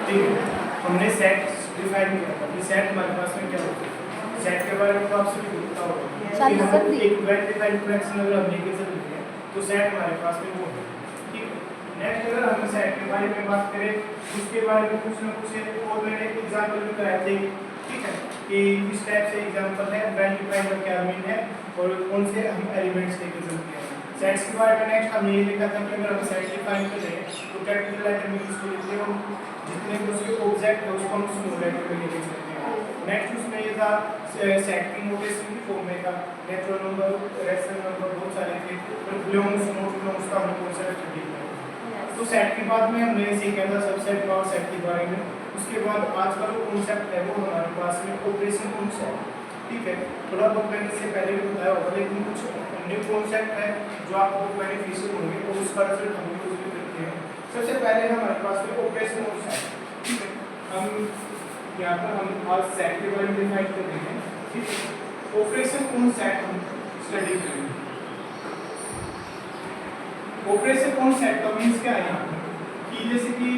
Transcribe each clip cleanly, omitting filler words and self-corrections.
ठीक है, हमने सेट डिफाइन किया था कि सेट हमारे पास में क्या होता है। सेट के बारे में तो आपसे भी पता होगा कि हम एक वेल डिफाइंड कलेक्शन अगर हम लेके चलते हैं तो सेट हमारे पास में वो है। ठीक है, नेक्स्ट अगर हम सेट के बारे में बात करें, उसके बारे में कुछ ना कुछ और मैंने एग्जांपल भी कराए थे। ठीक है, कि इस टाइप से एग्जांपल है वेल डिफाइंड का क्या मीन है और कौन से हम एलिमेंट्स लेके चलते हैं। सेट्स के बारे में नेक्स्ट हमने ये लिखा था कि अगर हम सेट डिफाइन करें तो कैपिटल लेटर में इसको लिखते हैं, जितने भी उसके ऑब्जेक्ट है उसको हम स्मॉल लेटर में लेके चलते हैं। नेक्स्ट उसमें ये था सेट की नोटेशन की फॉर्म में था, नेचुरल नंबर, रेशनल नंबर, बहुत सारे थे, और बिलोंग्स नॉट बिलोंग्स का हमने कॉन्सेप्ट लिखा। तो सेट के बाद में हमने सीखा था सबसेट और सेट के बारे में। उसके बाद आज का जो कॉन्सेप्ट है वो हमारे पास में ऑपरेशन कॉन्सेप्ट। ठीक है, थोड़ा बहुत मैंने इससे पहले भी बताया होगा, लेकिन कुछ न्यू कॉन्सेप्ट है जो आपको बेनिफिशियल होंगे और उसका रिजल्ट हम यूज भी करते हैं। सबसे पहले हमारे पास में ऑपरेशन कॉन्सेप्ट। ठीक है, हम यहाँ पर हम आज सेट के बारे में डिफाइन कर रहे हैं। ठीक है, ऑपरेशन कॉन्सेप्ट हम स्टडी करेंगे। ऑपरेशन कॉन्सेप्ट का मींस क्या है यहाँ पर कि जैसे कि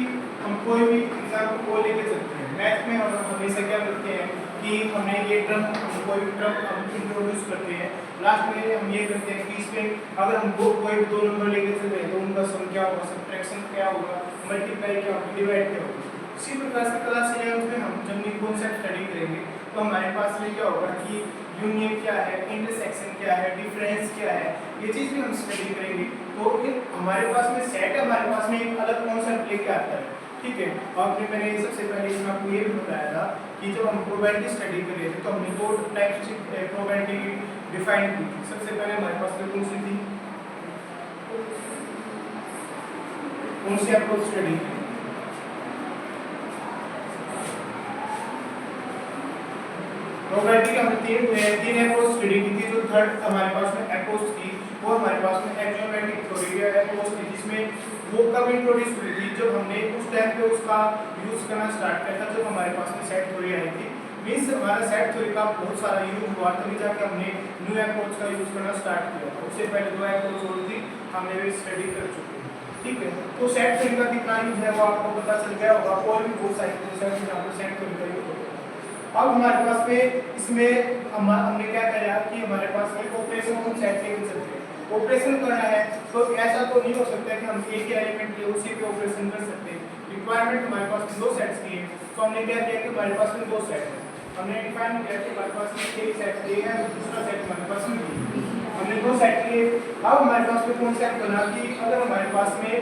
हम कोई भी एग्जांपल को लेके चलते हैं। मैथ में हम हमेशा क्या करते हैं कि हमने ये टर्म, कोई भी टर्म हम इंट्रोड्यूस करते हैं, लास्ट में हम ये करते हैं कि इसमें अगर हम कोई दो नंबर लेके चल रहे हैं तो उनका सम क्या होगा, सब्ट्रैक्शन क्या होगा, मल्टीप्लाई क्या होगा, डिवाइड क्या होगा। इसी प्रकार से क्लास 11 में हम जब ये कॉन्सेप्ट स्टडी करेंगे तो हमारे पास में क्या होगा कि यूनियन क्या है, इंटरसेक्शन क्या है, डिफरेंस क्या है, ये चीज भी हम स्टडी करेंगे। तो हमारे पास में सेट हमारे पास में एक अलग कॉन्सेप्ट लेके आता है। ठीक है, आपने मैंने सबसे पहले इसमें आपको ये भी बताया था कि जब हम प्रोबेबिलिटी स्टडी कर रहे थे तो हमने दो टाइप्स की प्रोबेबिलिटी डिफाइन की थी। सबसे पहले हमारे पास में कौन सी थी, कौन सी अप्रोच स्टडी की? प्रोबेबिलिटी की हमने तीन अप्रोच स्टडी की थी। जो थर्ड हमारे पास में अप्रोच थी वो हमारे पास में एक्जियोमेट्रिक थ्योरी है अप्रोच थी, जिसमें वो कब इंट्रोड्यूस हुई थी जब हमने उस टाइम पे उसका यूज करना स्टार्ट किया था, जब हमारे पास में सेट थ्योरी आई थी। मींस हमारा सेट थ्योरी का बहुत सारा यूज हुआ तभी जाके हमने न्यू अप्रोच का यूज करना स्टार्ट किया था। उससे पहले दो अप्रोच और थी, हमने भी स्टडी कर चुके हैं। ठीक है, तो सेट थ्योरी का कितना यूज है वो आपको पता चल गया होगा। और भी बहुत सारे कॉन्सेप्ट यहाँ पर सेट थ्योरी का यूज होता है। अब हमारे पास में इसमें हमने क्या करा कि हमारे पास में ऑपरेशन को सेट लेके चलते हैं। ऑपरेशन करना है तो ऐसा तो नहीं हो सकता कि हम एक ही एलिमेंट ले उसी पे ऑपरेशन कर सकते हैं। रिक्वायरमेंट हमारे पास में दो सेट्स की है, तो हमने क्या किया कि हमारे पास में दो सेट है। हमने डिफाइन किया कि हमारे पास में एक सेट ए है और दूसरा सेट हमारे पास में बी है। हमने दो सेट लिए। अब हमारे पास में कॉन्सेप्ट बना कि अगर हमारे पास में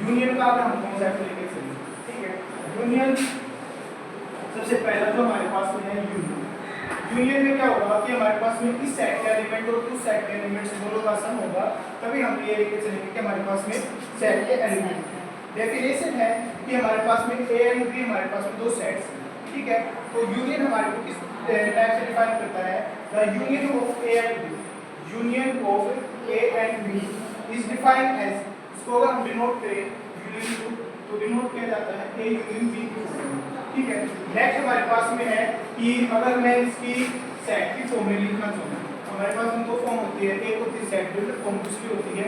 यूनियन का अगर हम कॉन्सेप्ट लेके चलें। ठीक है, यूनियन सबसे पहला जो हमारे पास में है यूनियन। यूनियन में क्या होगा कि हमारे पास में इस सेट के एलिमेंट और उस सेट के एलिमेंट्स दोनों का सम होगा, तभी हम ये लेके चलेंगे कि हमारे पास में सेट के एलिमेंट है। डेफिनेशन है कि हमारे पास में ए एंड बी, हमारे पास में दो सेट्स हैं। ठीक है, तो यूनियन हमारे को किस टाइप से डिफाइन करता है? The union of A and B, union of A and B is defined as, इसको अगर हम डिनोट करें यूनियन तो डिनोट किया जाता है ए यूनियन बी। ठीक है, नेक्स्ट हमारे पास में है कि अगर मैं इसकी सेट की फॉर्म में लिखना चाहूँ, हमारे पास में दो फॉर्म होती है, एक होती है सेट बिल्डर फॉर्म, दूसरी होती है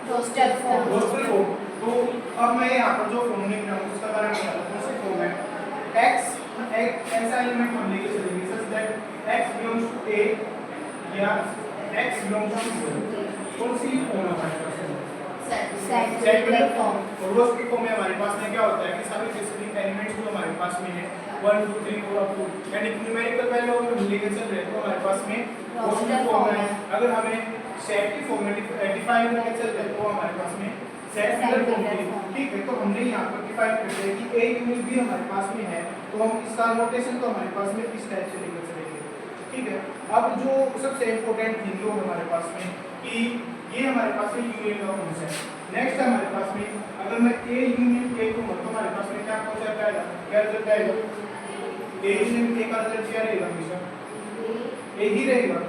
रोस्टर फॉर्म। Roster form. तो अब मैं यहाँ पर जो फॉर्म लिख रहा हूँ उसका बारे में बता दूँ। कौन सी फॉर्म है? एक्स, एक ऐसा एलिमेंट हम लेके चलेंगे such that x belongs to a या एक्स बिलोंग्स टू बी। कौन सी फॉर्म है हमारे पास? Set builder form. और रोस्टर फॉर्म में हमारे पास में क्या होता है कि सभी स्पेसिफिक एलिमेंट्स जो हमारे पास में है 1 2 3 4 अप टू यानी न्यूमेरिकल वैल्यू अगर हम लेके चल रहे हैं तो हमारे पास में रोस्टर फॉर्म है। अगर हमें सेट की फॉर्म में डिफाइन करके चल रहे हैं तो हमारे पास में सेट बिल्डर फॉर्म है। ठीक है, तो हमने यहाँ पर डिफाइन कर दिया कि ए यूनिट भी हमारे पास में है, तो हम इसका नोटेशन तो हमारे पास में इस टाइप से लेकर चलेंगे। ठीक है, अब जो सबसे इंपॉर्टेंट थिंग जो हमारे पास में कि ये हमारे पास में यूनियन का कॉन्सेप्ट। नेक्स्ट हमारे पास में अगर मैं ए यूनियन ए को तो हमारे पास में क्या कॉन्सेप्ट आएगा, क्या रिजल्ट आएगा? ए यूनियन ए का रिजल्ट क्या रहेगा? हमेशा ए ही रहेगा।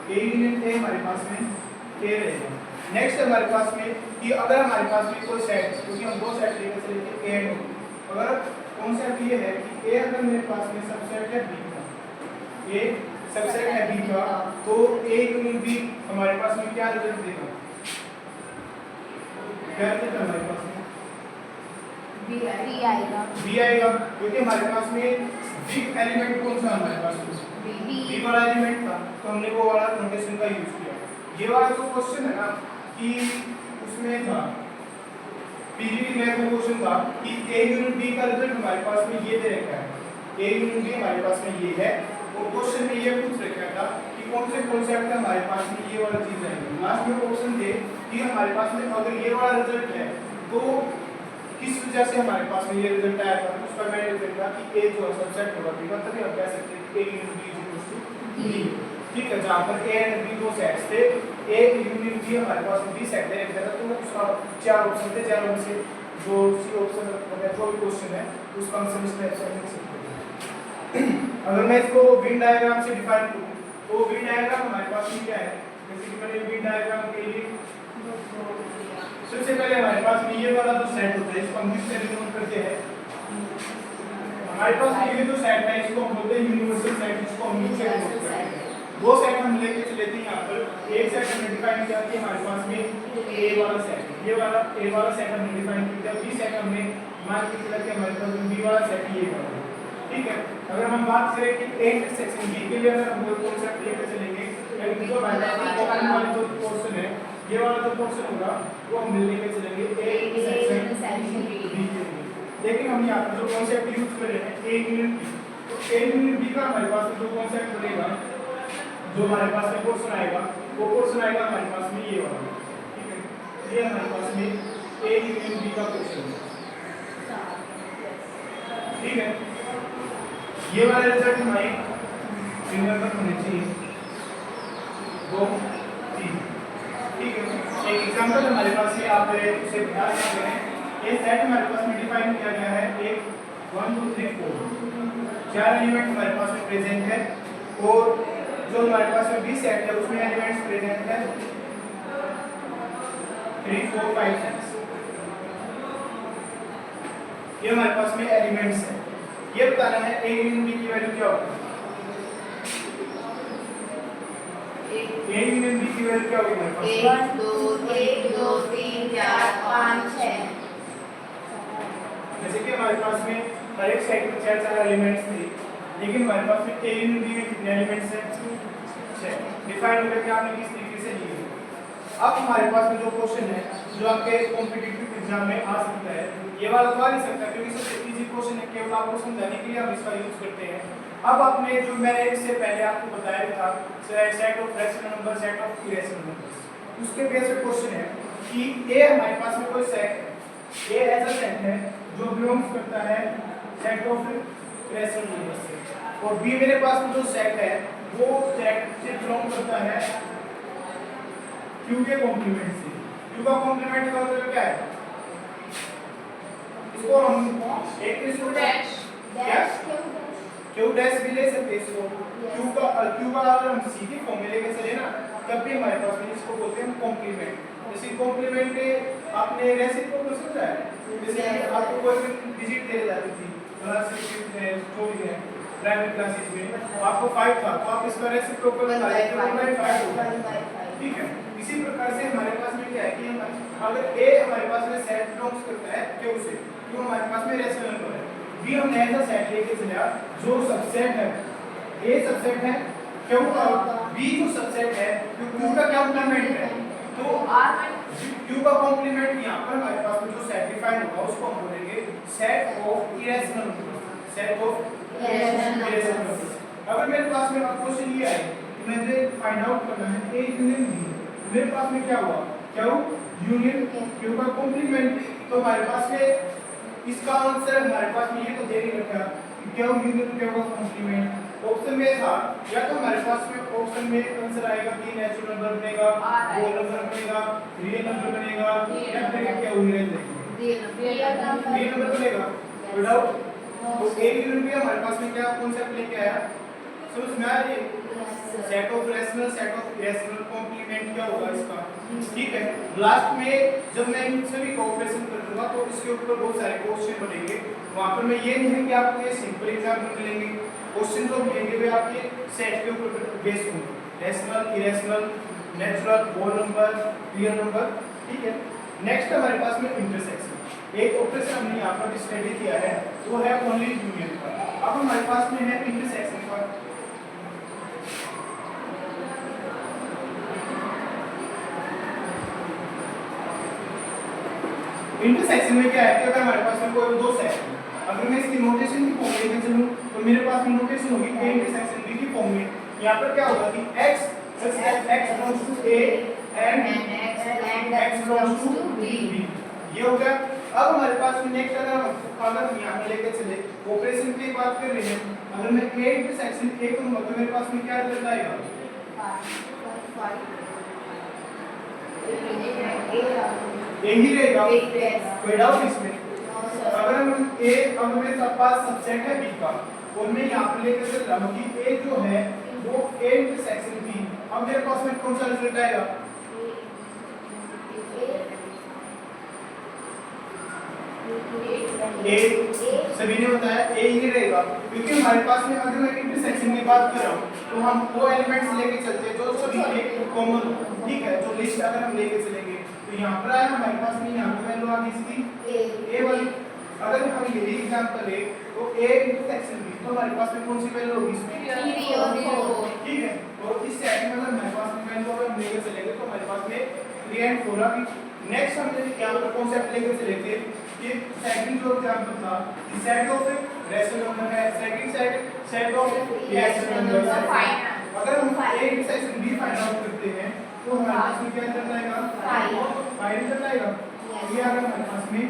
ए यूनियन ए हमारे पास में ए रहेगा। नेक्स्ट हमारे पास में कि अगर हमारे पास में कोई सेट, क्योंकि हम दो सेट लेकर चलेंगे ए एंड बी, अगर कॉन्सेप्ट ये है कि ए अगर मेरे पास में सबसेट है बी का, ए सबसेट है बी का, तो ए यूनियन बी हमारे पास में क्या रिजल्ट देगा? क्या रिजल्ट हमारे पास में बी आएगा बी आएगा, क्योंकि हमारे पास में बिग एलिमेंट कौन सा हमारे पास में बी वाला एलिमेंट था, तो हमने वो वाला नोटेशन का यूज किया। ये वाला जो क्वेश्चन है ना कि उसमें था पीजीटी मैथ में क्वेश्चन था कि ए यूनिट बी का रिजल्ट हमारे पास में ये दे रखा है, ए यूनिट बी हमारे पास में ये है, और क्वेश्चन में ये पूछ रखा था कि कौन से कॉन्सेप्ट है हमारे पास में ये वाला चीज आएगी। लास्ट में क्वेश्चन थे कि हमारे पास में अगर ये वाला रिजल्ट है तो किस वजह से हमारे पास में ये रिजल्ट आया था, उस पर मैंने देखा कि ए जो सबसेट होगा बी का, तभी हम कह सकते हैं कि A union B equals to B. ठीक है, जहां पर ए एंड बी दो सेट्स थे, ए यूनिट बी हमारे पास में बी सेट दे रखा था, तो उसका चार ऑप्शन थे, चारों में से जो सी ऑप्शन मतलब जो भी क्वेश्चन है उसका आंसर इस टाइप से लिख सकते हैं। अगर मैं इसको वेन डायग्राम से डिफाइन करूं तो वेन डायग्राम हमारे पास में क्या है, जैसे कि मैंने वेन डायग्राम के लिए सबसे पहले हमारे पास में ये वाला जो सेट होता है इसको हम किससे डिनोट करते हैं, हमारे पास ये जो सेट है इसको हम बोलते हैं यूनिवर्सल सेट, जिसको हम यू से डिनोट करते हैं। वो सेट हम लेके चलते हैं यहाँ पर, एक सेट हमने डिफाइन किया कि हमारे पास में ए वाला सेट, ये वाला ए वाला सेट हमने डिफाइन किया, बी सेट हमने मान के चला कि हमारे पास बी वाला सेट ये वाला। ठीक है, अगर हम बात करें कि ए इंटरसेक्शन बी के लिए अगर हम वो कॉन्सेप्ट लेके चलेंगे, यानी जो हमारा जो पोर्शन है ये वाला जो पोर्शन होगा वो हम लेके चलेंगे ए इंटरसेक्शन बी के लिए। लेकिन हम यहाँ पर जो कॉन्सेप्ट यूज कर रहे हैं ए यूनिट बी, तो ए यूनिट बी का हमारे पास जो कॉन्सेप्ट बनेगा, जो हमारे पास में पोर्शन आएगा वो पोर्शन आएगा हमारे पास में ये वाला। ठीक है, ये हमारे पास में ए यूनियन बी का पोर्शन है। ठीक है, ये वाला रिजल्ट हमारे फिंगर पर होने चाहिए 2 3। ठीक है, एक एग्जांपल हमारे पास में आप इसे बता सकते हैं, ये सेट हमारे पास में डिफाइन किया गया है, एक 1 2 3 4 चार एलिमेंट हमारे पास में प्रेजेंट है, और जो हमारे पास में बी सेट है उसमें एलिमेंट्स प्रेजेंट है 3 4 5 6। ये हमारे पास में एलिमेंट्स है, ये बताना है ए यूनियन बी की वैल्यू क्या होगी, ए यूनियन बी की वैल्यू क्या होगी हमारे पास 1 2 3 4 5 6। जैसे कि हमारे पास में हर एक सेट में 4 एलिमेंट्स थे, लेकिन हमारे पास में ए यूनियन बी में कितने एलिमेंट्स हैं, 6 डिफाइन करके आपने किस तरीके से लिए। अब हमारे पास में जो क्वेश्चन है जो आपके कॉम्पिटिटिव एग्जाम में आ सकता है, ये वाला तो आ नहीं सकता क्योंकि सबसे इजी क्वेश्चन है, केवल आपको समझाने के लिए हम इसका यूज करते हैं। अब आपने जो मैंने इससे पहले आपको बताया था set of rational number, set of irrational numbers, उसके बेस पे क्वेश्चन है कि ए हमारे पास में कोई सेट है, ए ऐसा सेट है जो बिलोंग्स करता है सेट ऑफ इरेशनल नंबर्स से, और बी मेरे पास में जो सेट है वो सेट से बिलोंग करता है क्यू के कॉम्प्लीमेंट से। क्यू का कॉम्प्लीमेंट का मतलब क्या है, इसको हम एक इसको डैश क्यू डैश भी ले सकते हैं इसको, क्यू का अगर हम सीधे फॉर्म में लेके चले ना तब भी हमारे पास में इसको बोलते हैं कॉम्प्लीमेंट। जैसे कॉम्प्लीमेंट आपने रेसिप्रोकल समझा है, जैसे आपको कोई डिजिट दे जाती थी क्लास जो भी है प्राइवेट क्लासेस में आपको 5 था तो आप इसका रेसिप्रोकल निकालें तो 1/5 होगा। ठीक है, इसी प्रकार से हमारे पास में क्या है कि अगर ए हमारे पास में सेट बिलोंग्स करता है क्यू से, क्यू हमारे पास में रेशनल नंबर है, बी हमने ऐसा सेट लेके चला जो सबसेट है, ए सबसेट है क्यू का, बी जो सबसेट है जो क्यू का क्या कॉम्प्लीमेंट है, तो क्यू का कॉम्प्लीमेंट यहाँ पर हमारे पास में जो सेट डिफाइन होगा उसको हम बोलेंगे set of irrational numbers, set of irrational numbers. अगर मेरे पास में क्वेश्चन ये आए मुझे फाइंड आउट करना है ए यूनियन बी, मेरे पास में क्या हुआ, क्यू यूनियन क्यू का कॉम्प्लीमेंट, तो हमारे पास में इसका आंसर हमारे पास में ये तो दे नहीं रखा कि क्यू यूनियन क्यू का कॉम्प्लीमेंट। ऑप्शन में था या तो हमारे पास में ऑप्शन में आंसर आएगा कि नेचुरल नंबर बनेगा, होल नंबर बनेगा, रियल नंबर बनेगा, या फिर क्या रियल नंबर बनेगा विदाउट। तो ए यूनियन भी हमारे पास में क्या कॉन्सेप्ट लेके आया, समझ में आ रही है, set of rational set of irrational complement क्या होगा इसका। ठीक है, लास्ट में जब मैं इन सभी का ऑपरेशन कर दूंगा तो इसके ऊपर बहुत सारे क्वेश्चन बनेंगे, वहां पर मैं ये नहीं है कि आपको ये सिंपल एग्जाम्पल मिलेंगे, क्वेश्चन जो मिलेंगे वे आपके सेट के ऊपर बेस्ड होंगे, rational irrational natural whole number real number. ठीक है, नेक्स्ट हमारे पास में इंटरसेक्शन। एक ऑपरेशन हमने यहाँ पर स्टडी किया है वो है ओनली यूनियन का। अब हमारे पास में है इंटरसेक्शन का। इंटरसेक्शन में क्या है कि अगर हमारे पास में कोई दो सेट है, अगर मैं इसकी नोटेशन की फॉर्म लेके चलूं तो मेरे पास में नोटेशन होगी a इंटरसेक्शन b की फॉर्म में। यहाँ पर क्या होगा कि x such that x belongs to a and x belongs to b, ये हो गया। अब हमारे पास में नेक्स्ट अगर हम यहाँ पे लेके चले ऑपरेशन की बात कर रहे हैं, अगर मैं a इंटरसेक्शन a करूंगा तो मेरे पास में क्या रिजल्ट आएगा? a ही रहेगा, कोई डाउट इसमें? अगर अगर मेरे पास सबसेट है b का और मैं यहाँ पे लेकर चल रहा हूँ कि a जो है वो a इंटरसेक्शन b, अब मेरे पास में कौन सा रिजल्ट आएगा? a सभी ने बताया a ही रहेगा, क्योंकि हमारे पास में अगर मैं इंटरसेक्शन की बात कर रहा हूँ तो हम वो एलिमेंट्स लेके चलते हैं जो सभी के कॉमन हो, ठीक है। जो लिस्ट अगर हम लेके चलेंगे तो यहाँ पर आया हमारे पास में यहाँ पे वैल्यू आ गई इसकी a वाली। अगर हम यही एग्जांपल ले तो a इंटरसेक्शन b, तो हमारे पास में कौन सी वैल्यू होगी इसमें? ठीक है। और इस सेट में अगर हमारे पास में वैल्यू अगर हम लेके चलेंगे तो हमारे पास में 3 and 4 आ गई। नेक्स्ट हमने यहाँ पर कॉन्सेप्ट लेके चले थे कि सेकंड जो एग्जांपल था कि सेट ऑफ रेशनल नंबर है, second set of reaction number है। अगर हम a intersection b find out करते हैं तो हमारे पास में क्या रिजल्ट आएगा? 5 रिजल्ट आएगा। ये आ गया हमारे पास में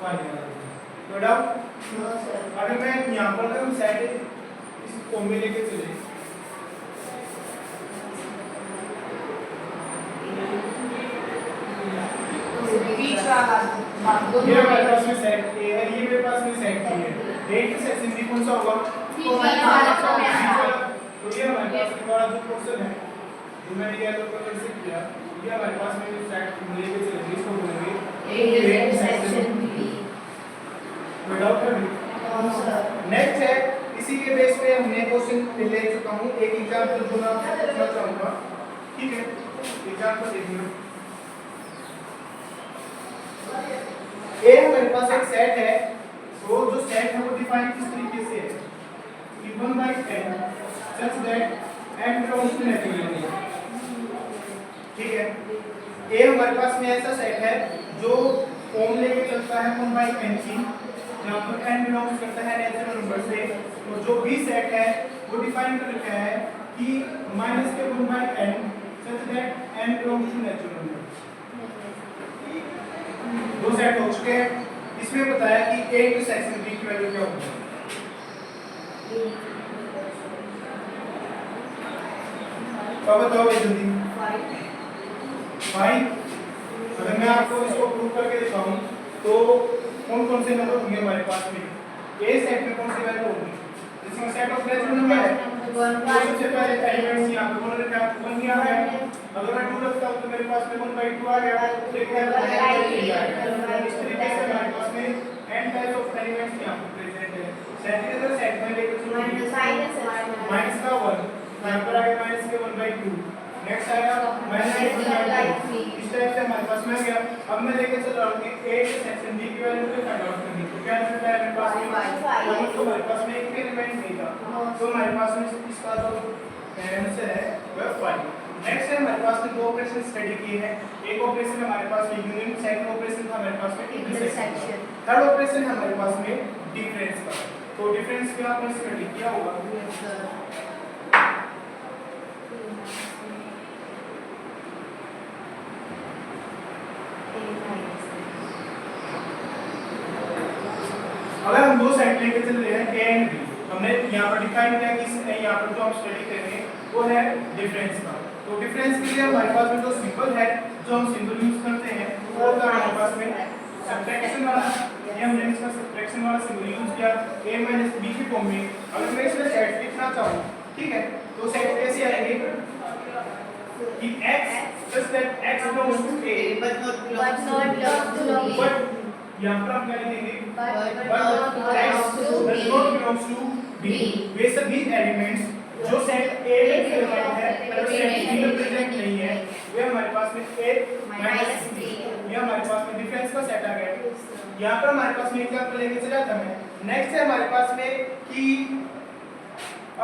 5। No doubt? अगर मैं यहाँ पर अगर हम सेट इस फॉर्म में लेके चले ये हमारे पास में सेट A है, ये मेरे पास में सेट B है। A इंटरसेक्शन B कौन सा होगा? तो हमारे पास तो ये हमारे पास में वाला जो पोर्शन है जो मैंने येलो कलर से किया, ये हमारे पास में जो सेट लेके चलेंगे इसको बोलेंगे A इंटरसेक्शन B। कोई डाउट है? नेक्स्ट है इसी के बेस पे हमने क्वेश्चन ले चुका हूँ, एक एग्जांपल जो मैं आपसे पूछना चाहूँगा, ठीक है। एग्जांपल देखिए, A हमारे पास एक सेट है, तो जो सेट है वो डिफाइन किस तरीके से है कि 1/n such that n belongs to natural number, ठीक है। A हमारे पास में ऐसा सेट है जो फॉर्म लेके चलता है 1/n की, जहाँ पर n बिलोंग्स करता है नेचुरल नंबर से। तो जो B सेट है वो डिफाइन कर रखा है कि -1/n such that n belongs to natural number। दो सेट हो चुके हैं। इसमें बताया कि A इंटरसेक्शन B की वैल्यू क्या होगी? तो बताओ भाई जल्दी। 5। अगर मैं आपको इसको प्रूव करके दिखाऊं तो कौन-कौन से नंबर होंगे हमारे पास में? A सेट में कौन सी वैल्यू होगी? जिसमें सेट ऑफ नेचुरल नंबर है, सबसे पहले एलिमेंट्स यहाँ पे बोल रहे हैं 1 यहाँ है। अगर मैं 2 रखता हूँ तो मेरे पास में 1/2 आ गया, तो एक है इस तरीके से हमारे पास में n टाइप्स ऑफ एलिमेंट्स यहाँ पे प्रेजेंट है। सेट इधर सेट में लेकर चलो माइनस का 1, यहाँ पर आएगा माइनस के 1/2, नेक्स्ट आएगा -1/3। इस टाइप से हमारे पास में आ गया। अब मैं लेकर चल रहा हूँ कि A इंटरसेक्शन B की वैल्यू को फाइंड आउट करनी है, तो क्या रिजल्ट आया मेरे पास में? तो हमारे पास में एक भी एलिमेंट नहीं था, तो हमारे पास में इसका जो आंसर है वह 5। नेक्स्ट है हमारे पास में दो ऑपरेशन स्टडी किए हैं। एक ऑपरेशन हमारे पास में यूनियन, सेकंड ऑपरेशन था हमारे पास में इंटरसेक्शन, थर्ड ऑपरेशन है हमारे पास में डिफरेंस का। तो डिफरेंस भी आपने स्टडी किया होगा। अगर हम दो सेट लेके चल रहे हैं A एंड B, हमने यहाँ पर डिफाइन किया कि यहाँ पर जो हम स्टडी करेंगे वो है डिफरेंस का। तो डिफरेंस के लिए हमारे पास में जो सिंबल है जो हम सिंबल यूज करते हैं वो होता है हमारे पास में सब्ट्रैक्शन वाला। ये हमने इसका सब्ट्रैक्शन वाला सिंबल यूज किया A - B की फॉर्म में। अगर मैं इसमें सेट लिखना चाहूँ, ठीक है, तो सेट कैसे आएंगे कि x such that x belongs to A but not belongs to but यहाँ पर हम क्या लिखेंगे but x does not belongs to B। वे सभी एलिमेंट्स जो सेट A में प्रेजेंट है अगर सेट B में प्रेजेंट नहीं है वे हमारे पास में A - B। ये हमारे पास में डिफरेंस का सेट आ गया। यहाँ पर हमारे पास में एग्जांपल लेके चला था मैं। नेक्स्ट है हमारे पास में कि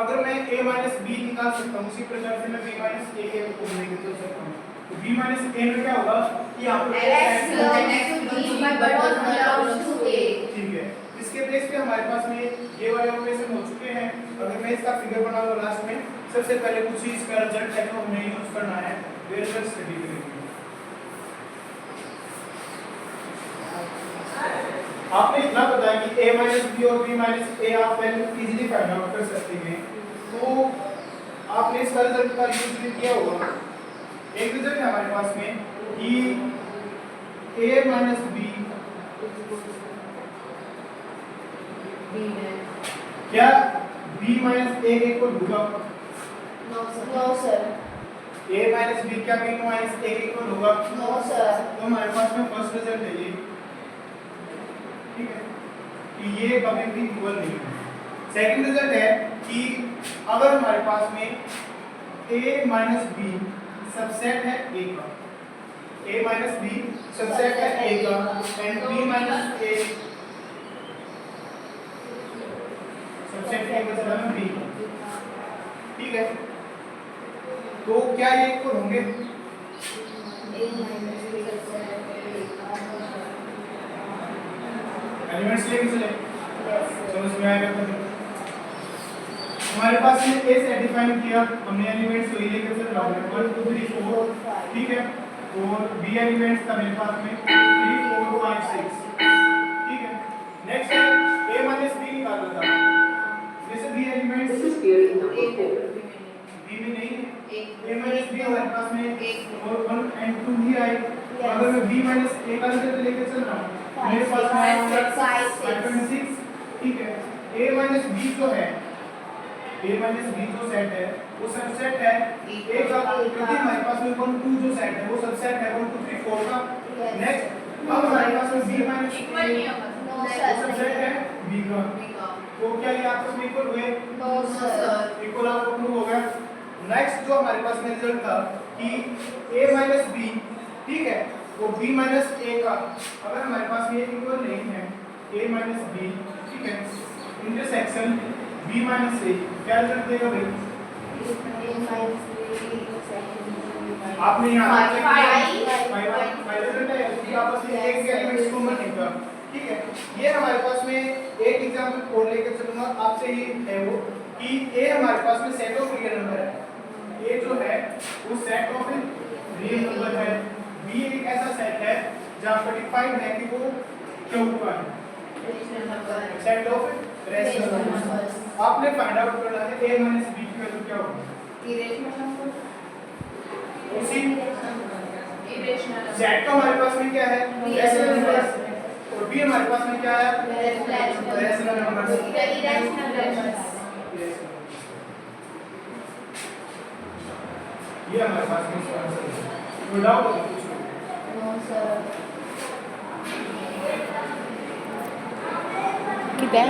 अगर मैं a माइनस बी निकाल सकता हूँ, उसी प्रकार से मैं b माइनस a के को लेके चल सकता हूँ। तो b माइनस a में क्या होगा कि यहाँ पर ठीक है, इसके बेस पे हमारे पास में ये वाले ऑपरेशन हो चुके हैं। अगर मैं इसका फिगर बनाऊंगा लास्ट में, सबसे पहले कुछ ही इसका रिजल्ट है जो हमें यूज करना है, वे रिजल्ट स्टडी करेंगे। आपने इतना पता है कि a माइनस बी और b माइनस a आप वैल्यू इजीली फाइंड आउट कर सकते हैं। तो आपने इसका रिजल्ट का यूज भी किया होगा। एक रिजल्ट है हमारे पास में कि a माइनस b क्या b माइनस a के इक्वल होगा? No sir. a minus b क्या b माइनस a के इक्वल होगा? No sir. तो हमारे पास में फर्स्ट रिजल्ट है ये, ठीक है, कि ये कभी भी इक्वल नहीं है। सेकंड रिजल्ट है कि अगर हमारे पास में a माइनस b सबसेट है a का, a माइनस b सबसेट है a का and b minus a subset है का मतलब b, ठीक है, तो क्या ये इक्वल होंगे? एलिमेंट्स लेके चले, समझ में आएगा? हमारे पास में ए से डिफाइन किया हमने एलिमेंट्स, तो ये लेके चल रहा है 1 2 3 4, ठीक है, और बी एलिमेंट्स का मेरे पास में 3 4 5 6, ठीक है। नेक्स्ट है a माइनस b निकालना था, जैसे बी एलिमेंट्स बी में नहीं है, a माइनस b हमारे पास में और 1 एंड 2 ही आए। अगर मैं b माइनस a का रिजल्ट लेके चल रहा हूँ, मेरे पास में 5 6, ठीक है। a माइनस b जो है, a माइनस b जो सेट है वो सबसेट है a का, क्योंकि हमारे पास में 1 2 जो सेट है वो सबसेट है 1 2 3 4 का। नेक्स्ट अब हमारे पास में b माइनस a सबसेट है b का, तो क्या ये आपस में इक्वल हुए? No sir. इक्वल आपको प्रूव हो गया। नेक्स्ट जो हमारे पास में रिजल्ट था कि a माइनस b, ठीक है, वो b माइनस a का अगर हमारे पास ये इक्वल नहीं है a माइनस b, ठीक है, इंटरसेक्शन b माइनस a, क्या रिजल्ट देगा भाई? आपने यहाँ फाइव रिजल्ट है कि आपस में एक एलिमेंट्स कॉमन निकला, ठीक है। ये हमारे पास में एक एग्जांपल और लेकर चलूंगा आपसे, ये है वो कि a हमारे पास में सेट ऑफ रियल नंबर है, a जो है वो सेट ऑफ रियल नंबर है, b एक ऐसा सेट है जहां पर डिफाइंड है कि वो क्यों का है, सेट ऑफ रेशनल नंबर्स। आपने फाइंड आउट करना है a माइनस b की वैल्यू क्या होगी? उसी सेट का हमारे पास में क्या है? रेशनल नंबर्स, और b हमारे पास में क्या है? Rational numbers. ये हमारे पास में इसका आंसर है। कोई डाउट है कुछ? No sir. ठीक है।